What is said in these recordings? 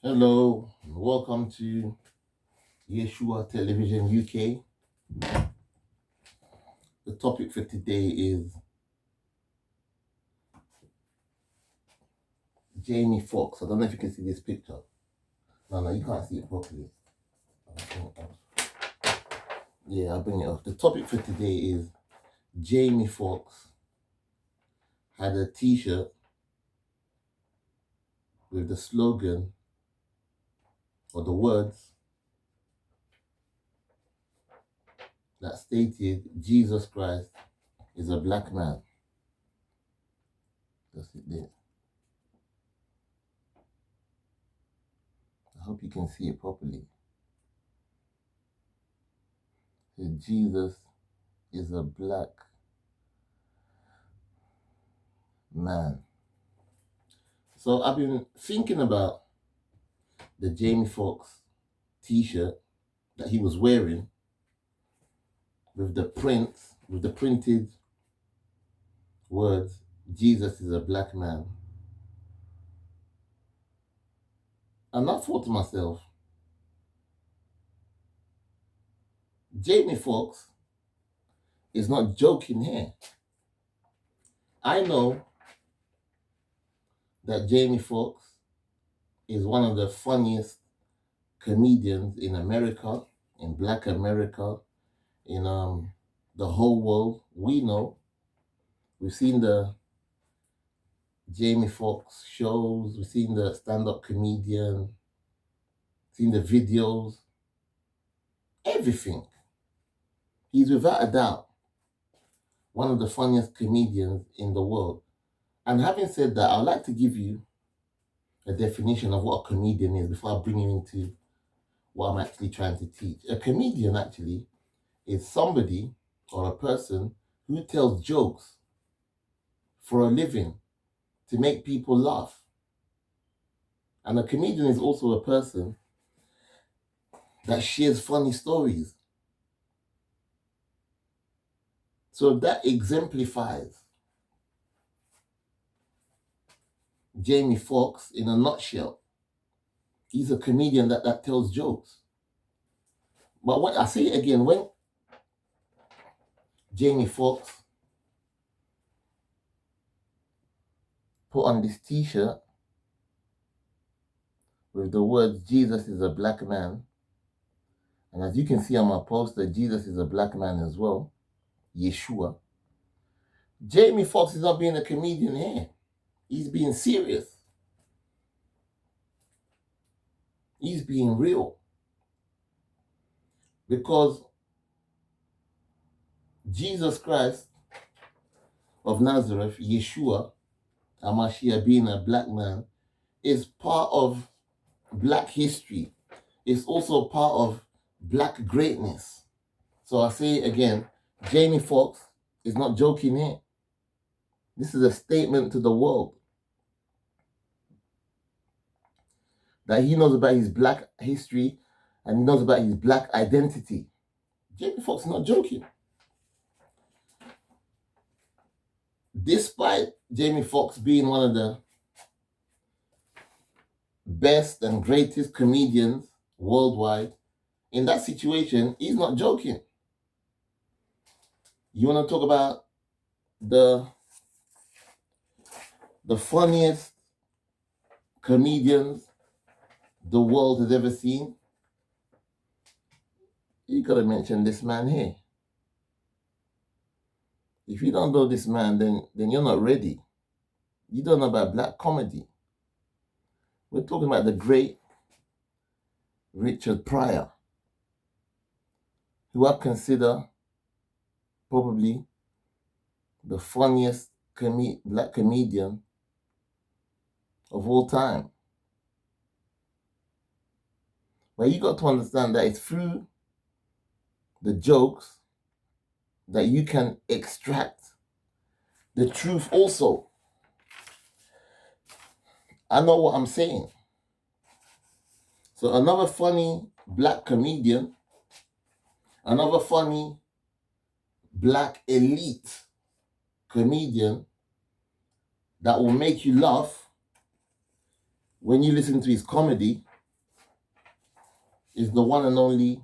Hello, and welcome to Yeshua Television UK. The topic for today is Jamie Foxx. I don't know if you can see this picture. No, you can't see it properly. Yeah, I'll bring it up. The topic for today is Jamie Foxx had a t-shirt with the slogan or the words that stated Jesus Christ is a black man. That's it there. I hope you can see it properly. Jesus is a black man. So I've been thinking about the Jamie Foxx t-shirt that he was wearing with the printed words, Jesus is a black man. And I thought to myself, Jamie Foxx is not joking here. I know that Jamie Foxx is one of the funniest comedians in America, in Black America, in the whole world. We know. We've seen the Jamie Foxx shows, we've seen the stand-up comedian, seen the videos, everything. He's without a doubt one of the funniest comedians in the world. And having said that, I'd like to give you a definition of what a comedian is before I bring you into what I'm actually trying to teach. A comedian actually is somebody or a person who tells jokes for a living to make people laugh. And a comedian is also a person that shares funny stories. So that exemplifies Jamie Foxx in a nutshell. He's a comedian that tells jokes. But when I say it again, when Jamie Foxx put on this t-shirt with the words Jesus is a black man, and as you can see on my poster, Jesus is a black man as well, Yeshua. Jamie Foxx is not being a comedian here. He's being serious. He's being real. Because Jesus Christ of Nazareth, Yeshua, HaMashiach, being a black man, is part of black history. It's also part of black greatness. So I say it again, Jamie Foxx is not joking here. This is a statement to the world that he knows about his black history and he knows about his black identity. Jamie Foxx is not joking. Despite Jamie Foxx being one of the best and greatest comedians worldwide, in that situation, he's not joking. You want to talk about the funniest comedians the world has ever seen? You gotta mention this man here. If you don't know this man, then you're not ready. You don't know about black comedy. We're talking about the great Richard Pryor, who I consider probably the funniest black comedian of all time. But you got to understand that it's through the jokes that you can extract the truth also. I know what I'm saying. So another funny black comedian, another funny black elite comedian that will make you laugh when you listen to his comedy is the one and only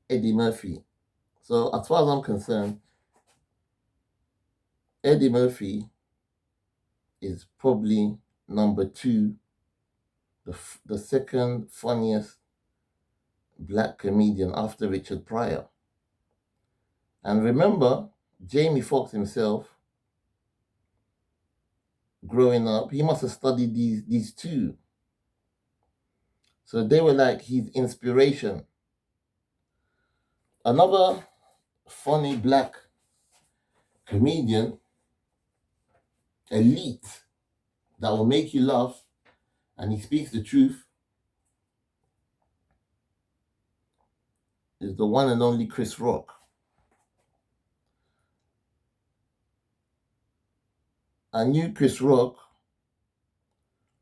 Eddie Murphy. So as far as I'm concerned, Eddie Murphy is probably number two, the second funniest black comedian after Richard Pryor. And remember, Jamie Foxx himself, growing up, he must have studied these two. So they were like his inspiration. Another funny black comedian, elite, that will make you laugh, and he speaks the truth, is the one and only Chris Rock. I knew Chris Rock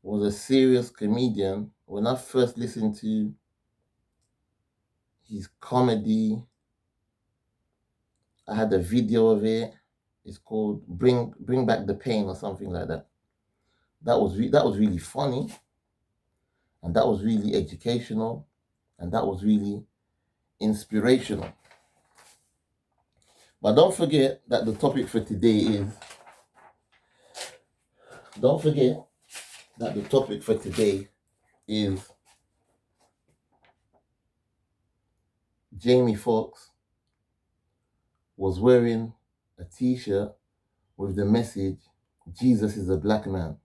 was a serious comedian when I first listened to his comedy. I had a video of it. It's called Bring Back the Pain or something like that. That was really funny, and that was really educational, and that was really inspirational. But don't forget that the topic for today is Jamie Foxx was wearing a t-shirt with the message, Jesus is a black man.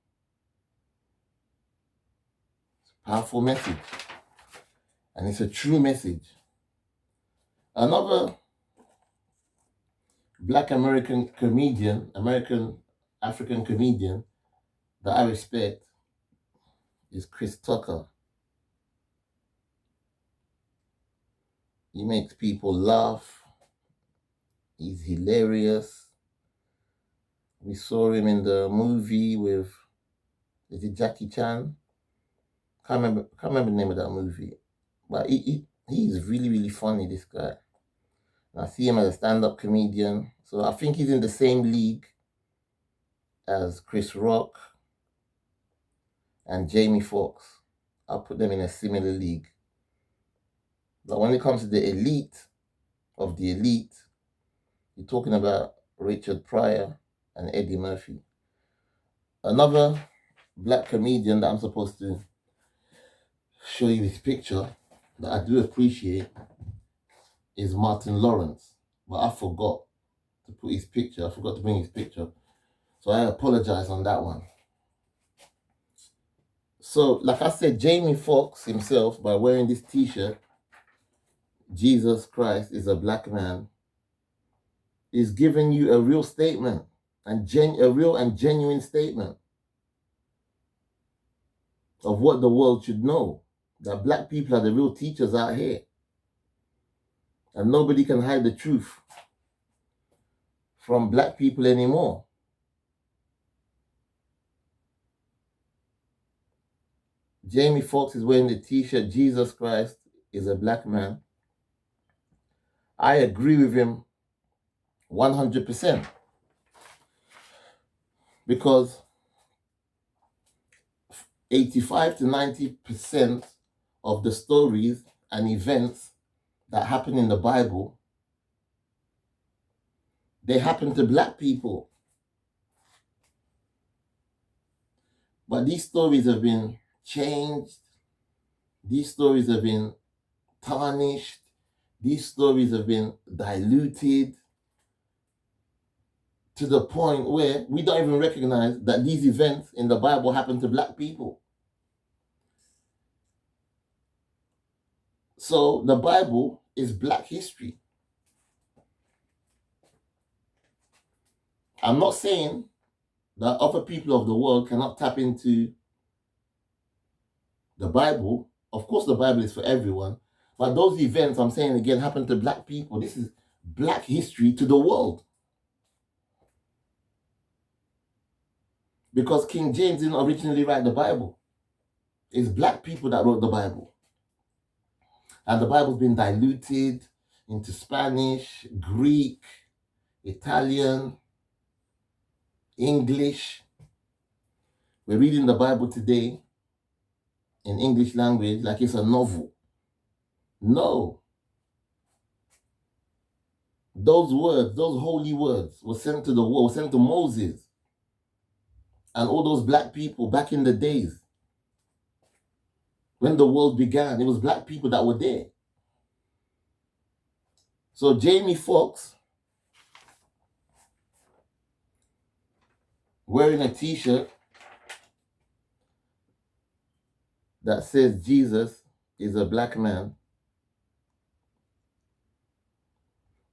It's a powerful message. And it's a true message. Another black American African comedian that I respect is Chris Tucker. He makes people laugh. He's hilarious. We saw him in the movie with, is it Jackie Chan? Can't remember the name of that movie. But he's really, really funny, this guy. And I see him as a stand-up comedian. So I think he's in the same league as Chris Rock and Jamie Foxx. I'll put them in a similar league. But when it comes to the elite of the elite, you're talking about Richard Pryor and Eddie Murphy. Another black comedian that I'm supposed to show you his picture that I do appreciate is Martin Lawrence. But I forgot to put his picture. I forgot to bring his picture. So I apologize on that one. So, like I said, Jamie Foxx himself, by wearing this t-shirt, Jesus Christ is a black man, is giving you a real statement, and a real and genuine statement of what the world should know, that black people are the real teachers out here. And nobody can hide the truth from black people anymore. Jamie Foxx is wearing the t-shirt, Jesus Christ is a black man. I agree with him 100%. Because 85 to 90% of the stories and events that happen in the Bible, they happen to black people. But these stories have been changed. These stories have been tarnished. These stories have been diluted to the point where we don't even recognize that these events in the Bible happen to black people. So the Bible is black history. I'm not saying that other people of the world cannot tap into the Bible. Of course, the Bible is for everyone. But those events, I'm saying again, happen to black people. This is black history to the world. Because King James didn't originally write the Bible. It's black people that wrote the Bible. And the Bible's been diluted into Spanish, Greek, Italian, English. We're reading the Bible today in English language like it's a novel. No. Those words, those holy words, were sent to the world, were sent to Moses and all those black people back in the days when the world began. It was black people that were there. So Jamie Foxx wearing a t-shirt that says Jesus is a black man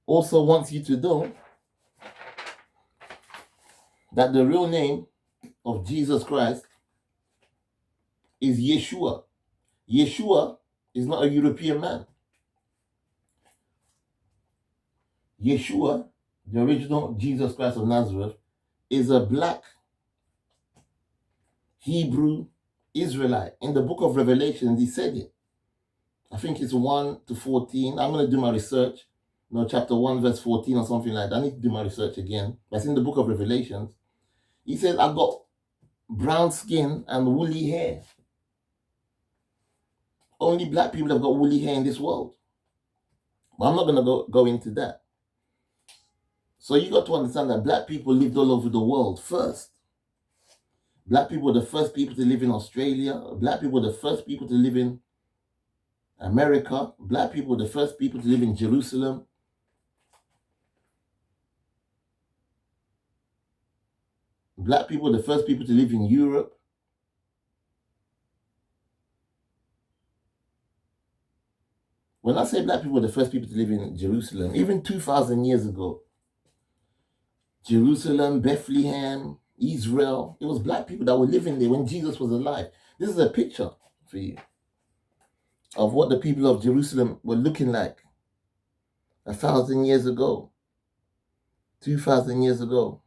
also wants you to know that the real name of Jesus Christ is Yeshua. Yeshua is not a European man. Yeshua, the original Jesus Christ of Nazareth, is a black Hebrew Israelite. In the book of Revelation, he said it. I think it's 1 to 14. I'm going to do my research. No, chapter 1, verse 14 or something like that. I need to do my research again. That's in the book of Revelations. He says, I've got brown skin and woolly hair. Only black people have got woolly hair in this world. But I'm not going to go into that. So you got to understand that black people lived all over the world first. Black people were the first people to live in Australia. Black people were the first people to live in America. Black people were the first people to live in Jerusalem. Black people were the first people to live in Europe. When I say black people were the first people to live in Jerusalem, even 2,000 years ago, Jerusalem, Bethlehem, Israel, it was black people that were living there when Jesus was alive. This is a picture for you of what the people of Jerusalem were looking like 1,000 years ago, 2,000 years ago.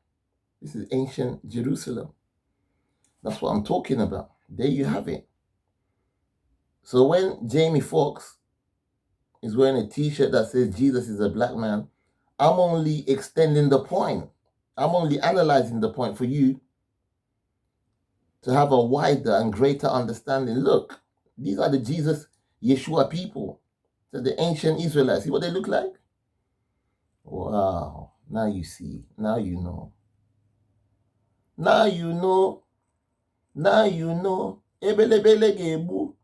This is ancient Jerusalem. That's what I'm talking about. There you have it. So when Jamie Foxx is wearing a t-shirt that says Jesus is a black man, I'm only extending the point. I'm only analyzing the point for you to have a wider and greater understanding. Look, these are the Jesus, Yeshua people. So the ancient Israelites. See what they look like? Wow. Now you see. Now you know. Now you know. Now you know. Ebelebele gebu.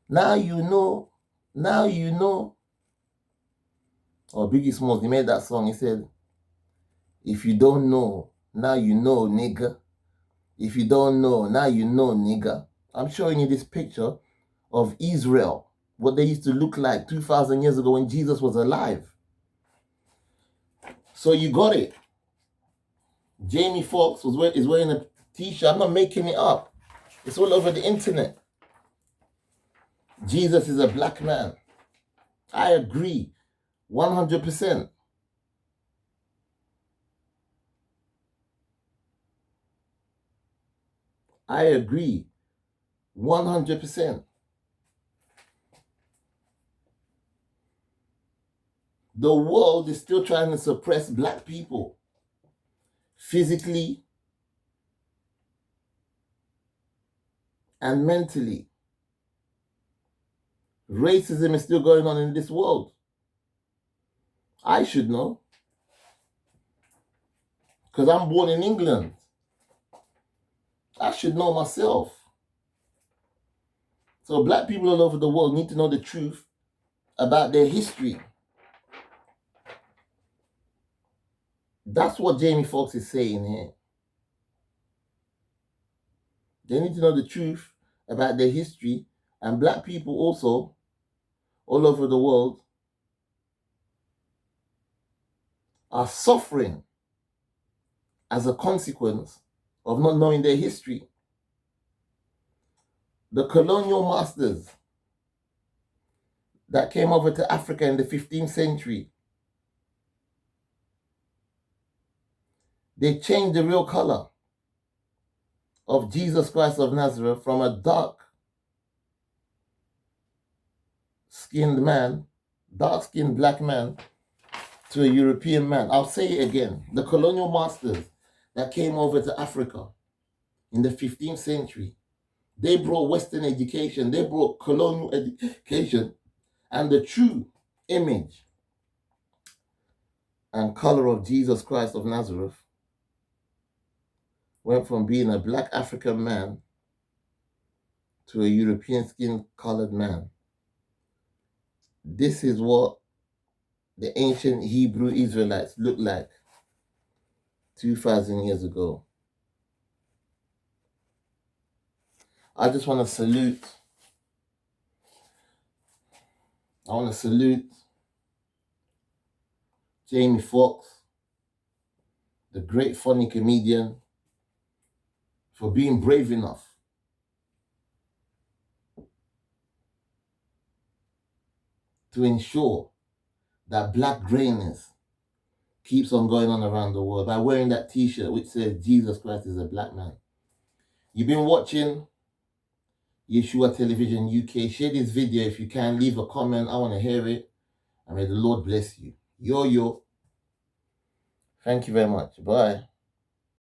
Now you know. Now you know. Oh, Biggie Smalls, he made that song. He said, if you don't know, now you know, nigga. If you don't know, now you know, nigga. I'm showing you this picture of Israel, what they used to look like 2,000 years ago when Jesus was alive. So you got it. Jamie Foxx is wearing a t-shirt. I'm not making it up. It's all over the internet. Jesus is a black man. I agree 100%. I agree 100%. The world is still trying to suppress black people physically and mentally. Racism is still going on in this world. I should know, because I'm born in England. I should know myself. So black people all over the world need to know the truth about their history. That's what Jamie Foxx is saying here. They need to know the truth about their history, and black people also all over the world are suffering as a consequence of not knowing their history. The colonial masters that came over to Africa in the 15th century, they changed the real color of Jesus Christ of Nazareth from a dark-skinned man, dark-skinned black man, to a European man. I'll say it again. The colonial masters that came over to Africa in the 15th century, They brought Western education. They brought colonial education. And the true image and color of Jesus Christ of Nazareth went from being a black African man to a European skin-colored man. This is what the ancient Hebrew Israelites looked like 2,000 years ago. I just want to salute. I want to salute Jamie Foxx, the great funny comedian, for being brave enough to ensure that black greatness keeps on going on around the world by wearing that t-shirt which says Jesus Christ is a black man. You've been watching Yeshua Television UK. Share this video if you can. Leave a comment. I want to hear it. And may the Lord bless you. Yo. Thank you very much. Bye.